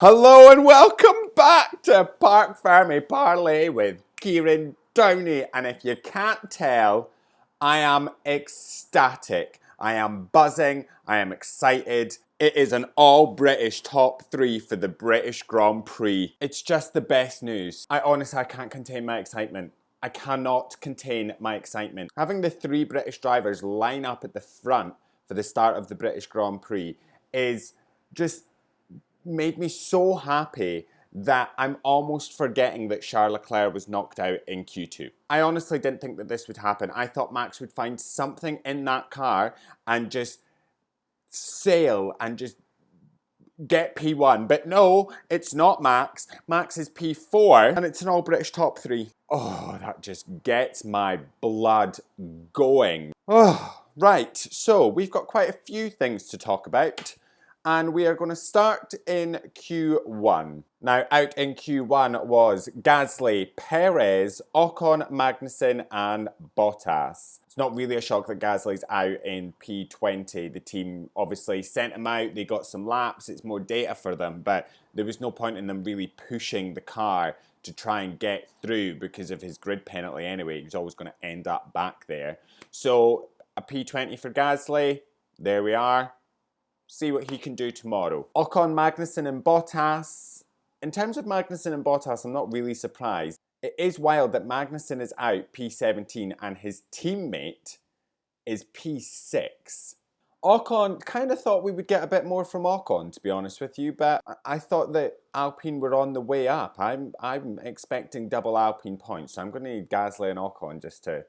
Hello and welcome back to Parc Fermé Parlay with Kieran Downey. And if you can't tell, I am ecstatic. I am buzzing. I am excited. It is an all-British top 3 for the British Grand Prix. It's just the best news. I can't contain my excitement. I cannot contain my excitement. Having the 3 British drivers line up at the front for the start of the British Grand Prix is just made me so happy that I'm almost forgetting that Charles Leclerc was knocked out in Q2. I honestly didn't think that this would happen. I thought Max would find something in that car and just sail and just get P1. But no, it's not Max. Max is P4 and it's an all-British top 3. Oh, that just gets my blood going. Oh, right, so we've got quite a few things to talk about. And we are going to start in Q1. Now, out in Q1 was Gasly, Perez, Ocon, Magnussen, and Bottas. It's not really a shock that Gasly's out in P20. The team obviously sent him out. They got some laps. It's more data for them. But there was no point in them really pushing the car to try and get through because of his grid penalty anyway. He was always going to end up back there. So, a P20 for Gasly. There we are. See what he can do tomorrow. Ocon, Magnussen and Bottas. In terms of Magnussen and Bottas, I'm not really surprised. It is wild that Magnussen is out P17 and his teammate is P6. Ocon, kind of thought we would get a bit more from Ocon, to be honest with you, but I thought that Alpine were on the way up. I'm expecting double Alpine points, so I'm going to need Gasly and Ocon just to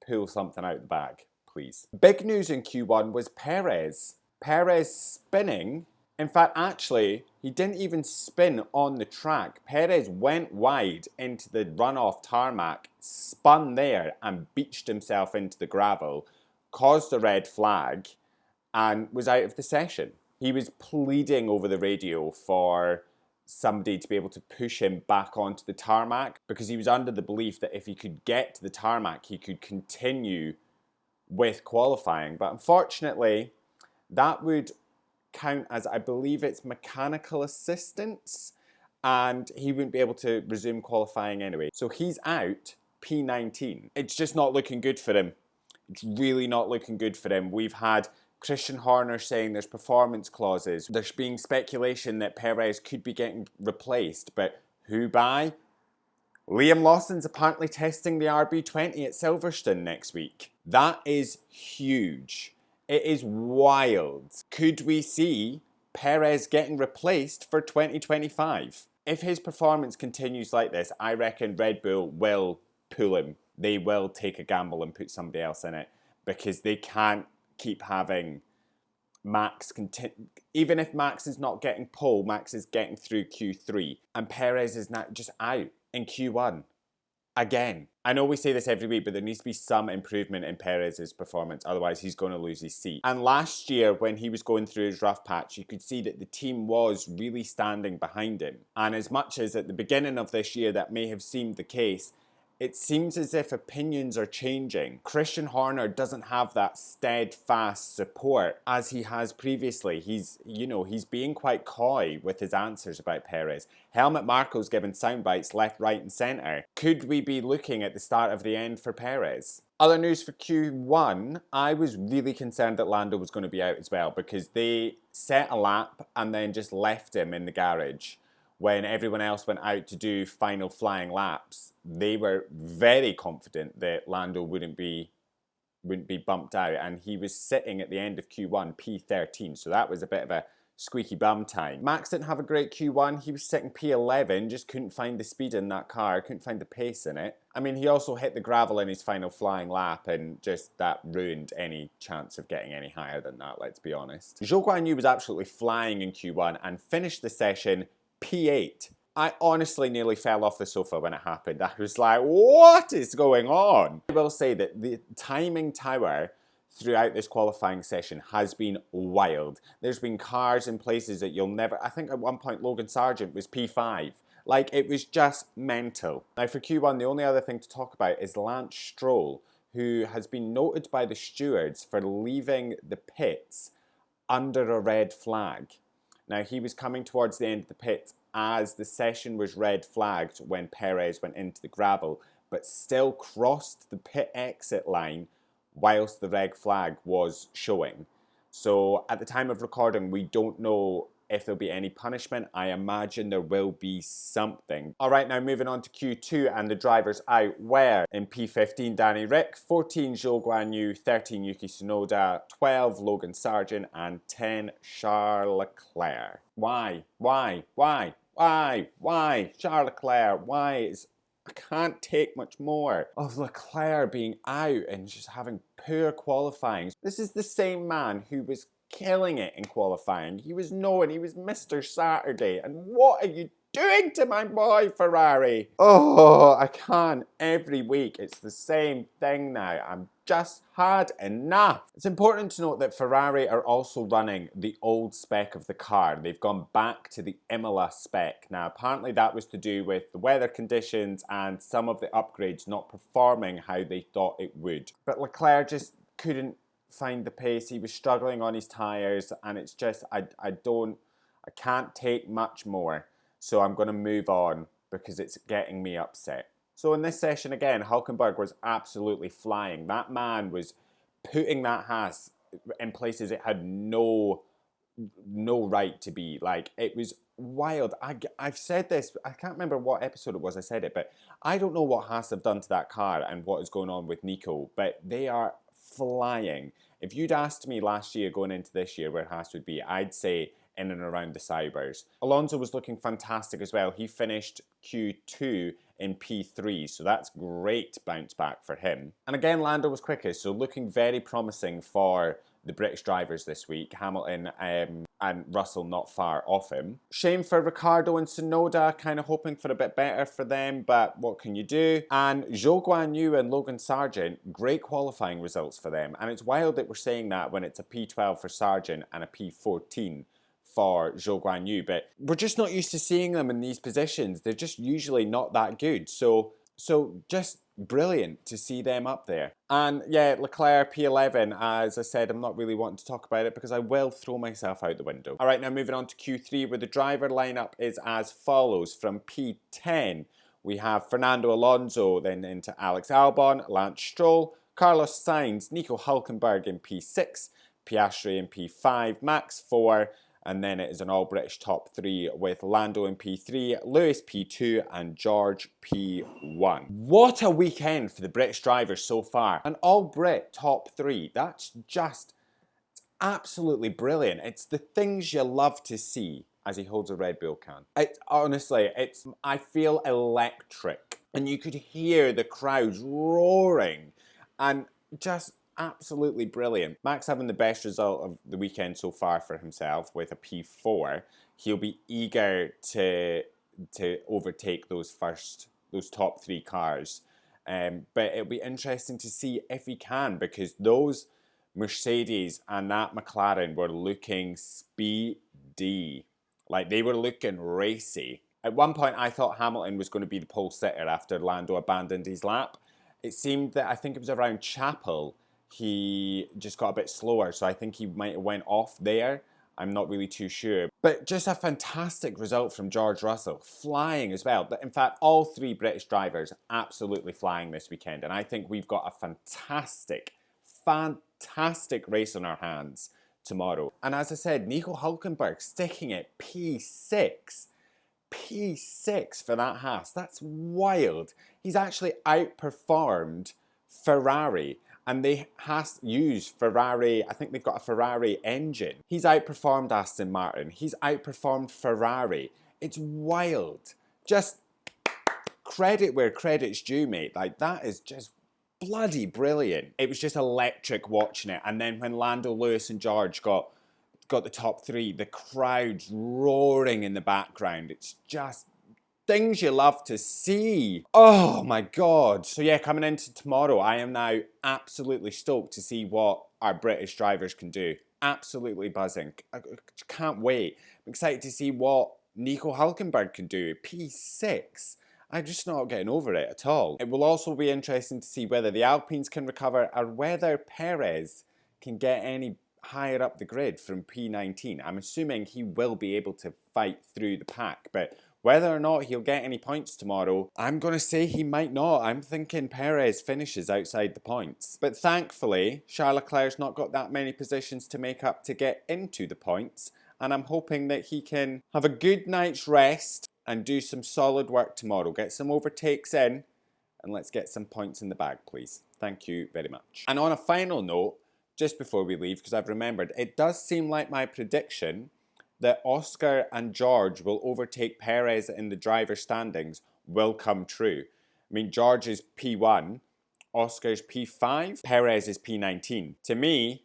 pull something out the bag. Please. Big news in Q1 was Perez. Perez spinning. In fact, actually, he didn't even spin on the track. Perez went wide into the runoff tarmac, spun there and beached himself into the gravel, caused a red flag, and was out of the session. He was pleading over the radio for somebody to be able to push him back onto the tarmac because he was under the belief that if he could get to the tarmac, he could continue with qualifying, but unfortunately that would count as, I believe it's mechanical assistance, and he wouldn't be able to resume qualifying anyway. So he's out P19. It's just not looking good for him. It's really not looking good for him. We've had Christian Horner saying there's performance clauses. There's being speculation that Perez could be getting replaced, but who by? Liam Lawson's apparently testing the RB20 at Silverstone next week. That is huge. It is wild. Could we see Perez getting replaced for 2025? If his performance continues like this, I reckon Red Bull will pull him. They will take a gamble and put somebody else in it because they can't keep having Max even if Max is not getting pole, Max is getting through Q3 and Perez is now just out in Q1 again. I know we say this every week, but there needs to be some improvement in Perez's performance, otherwise he's going to lose his seat. And last year when he was going through his rough patch, you could see that the team was really standing behind him. And as much as at the beginning of this year that may have seemed the case, it seems as if opinions are changing. Christian Horner doesn't have that steadfast support as he has previously. He's being quite coy with his answers about Perez. Helmut Marko's given sound bites left, right and centre. Could we be looking at the start of the end for Perez? Other news for Q1, I was really concerned that Lando was going to be out as well because they set a lap and then just left him in the garage. When everyone else went out to do final flying laps, they were very confident that Lando wouldn't be bumped out, and he was sitting at the end of Q1 P13, so that was a bit of a squeaky bum time. Max didn't have a great Q1. He was sitting P11, just couldn't find the speed in that car, couldn't find the pace in it. I mean, he also hit the gravel in his final flying lap, and just that ruined any chance of getting any higher than that, let's be honest. Zhou Guan Yu was absolutely flying in Q1 and finished the session P8. I honestly nearly fell off the sofa when it happened. I was like, what is going on? I will say that the timing tower throughout this qualifying session has been wild. There's been cars in places that you'll never... I think at one point Logan Sargent was P5. Like, it was just mental. Now for Q1, the only other thing to talk about is Lance Stroll, who has been noted by the stewards for leaving the pits under a red flag. Now, he was coming towards the end of the pit as the session was red flagged when Perez went into the gravel, but still crossed the pit exit line whilst the red flag was showing. So at the time of recording, we don't know if there'll be any punishment. I imagine there will be something. All right, now moving on to Q2, and the drivers out were in P15, Danny Rick, 14, Zhou Guanyu, 13, Yuki Tsunoda, 12, Logan Sargent, and 10, Charles Leclerc. Why? Charles Leclerc, why? I can't take much more of Leclerc being out and just having poor qualifying. This is the same man who was killing it in qualifying. He was known, he was Mr. Saturday. And what are you doing to my boy, Ferrari? Oh, I can't. Every week, it's the same thing now. I'm just had enough. It's important to note that Ferrari are also running the old spec of the car. They've gone back to the Imola spec. Now, apparently that was to do with the weather conditions and some of the upgrades not performing how they thought it would. But Leclerc just couldn't find the pace. He was struggling on his tyres, and it's just, I can't take much more. So I'm going to move on because it's getting me upset. So in this session again, Hülkenberg was absolutely flying. That man was putting that Haas in places it had no right to be. Like, it was wild. I've said this, I can't remember what episode it was I said it, but I don't know what Haas have done to that car and what is going on with Nico, but they are flying. If you'd asked me last year going into this year where Haas would be, I'd say in and around the Cybers. Alonso was looking fantastic as well. He finished Q2 in P3, so that's great bounce back for him. And again, Lando was quickest, so looking very promising for the British drivers this week. Hamilton and Russell not far off him. Shame for Ricciardo and Tsunoda, kind of hoping for a bit better for them, but what can you do? And Zhou Guanyu and Logan Sargent, great qualifying results for them. And it's wild that we're saying that when it's a P12 for Sargent and a P14 for Zhou Guanyu, but we're just not used to seeing them in these positions. They're just usually not that good. So just brilliant to see them up there. And yeah, Leclerc P11, as I said, I'm not really wanting to talk about it because I will throw myself out the window. All right, now moving on to Q3, where the driver lineup is as follows. From P10, we have Fernando Alonso, then into Alex Albon, Lance Stroll, Carlos Sainz, Nico Hülkenberg in P6, Piastri in P5, Max 4, and then it is an all-British top 3 with Lando in P3, Lewis P2, and George P1. What a weekend for the British drivers so far. An all-Brit top 3. That's just absolutely brilliant. It's the things you love to see as he holds a Red Bull can. Honestly, I feel electric. And you could hear the crowds roaring and just absolutely brilliant. Max having the best result of the weekend so far for himself with a P4. He'll be eager to overtake those top 3 cars. But it'll be interesting to see if he can, because those Mercedes and that McLaren were looking speedy. Like, they were looking racy. At one point, I thought Hamilton was going to be the pole sitter after Lando abandoned his lap. It seemed that, I think it was around Chapel, he just got a bit slower, so I think he might have went off there. I'm not really too sure. But just a fantastic result from George Russell, flying as well. In fact, all 3 British drivers absolutely flying this weekend, and I think we've got a fantastic race on our hands tomorrow. And as I said, Nico Hülkenberg sticking at P6. P6 for that Haas. That's wild. He's actually outperformed Ferrari. And they has used Ferrari, I think they've got a Ferrari engine. He's outperformed Aston Martin. He's outperformed Ferrari. It's wild. Just credit where credit's due, mate. Like, that is just bloody brilliant. It was just electric watching it. And then when Lando, Lewis and George got the top 3, the crowd's roaring in the background. It's just things you love to see. Oh my God. So yeah, coming into tomorrow, I am now absolutely stoked to see what our British drivers can do. Absolutely buzzing. I can't wait. I'm excited to see what Nico Hülkenberg can do. P6. I'm just not getting over it at all. It will also be interesting to see whether the Alpines can recover or whether Perez can get any higher up the grid from P19. I'm assuming he will be able to fight through the pack, but whether or not he'll get any points tomorrow, I'm going to say he might not. I'm thinking Perez finishes outside the points. But thankfully, Charles Leclerc's not got that many positions to make up to get into the points, and I'm hoping that he can have a good night's rest and do some solid work tomorrow. Get some overtakes in, and let's get some points in the bag, please. Thank you very much. And on a final note, just before we leave, because I've remembered, it does seem like my prediction that Oscar and George will overtake Perez in the driver standings will come true. I mean, George is P1, Oscar's P5, Perez is P19. To me,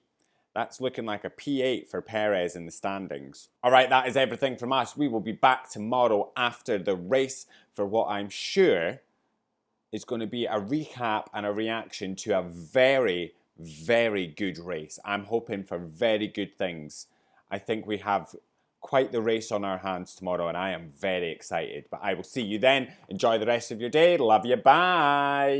that's looking like a P8 for Perez in the standings. All right, that is everything from us. We will be back tomorrow after the race for what I'm sure is going to be a recap and a reaction to a very, very good race. I'm hoping for very good things. I think we have quite the race on our hands tomorrow, and I am very excited. But I will see you then. Enjoy the rest of your day. Love you. Bye.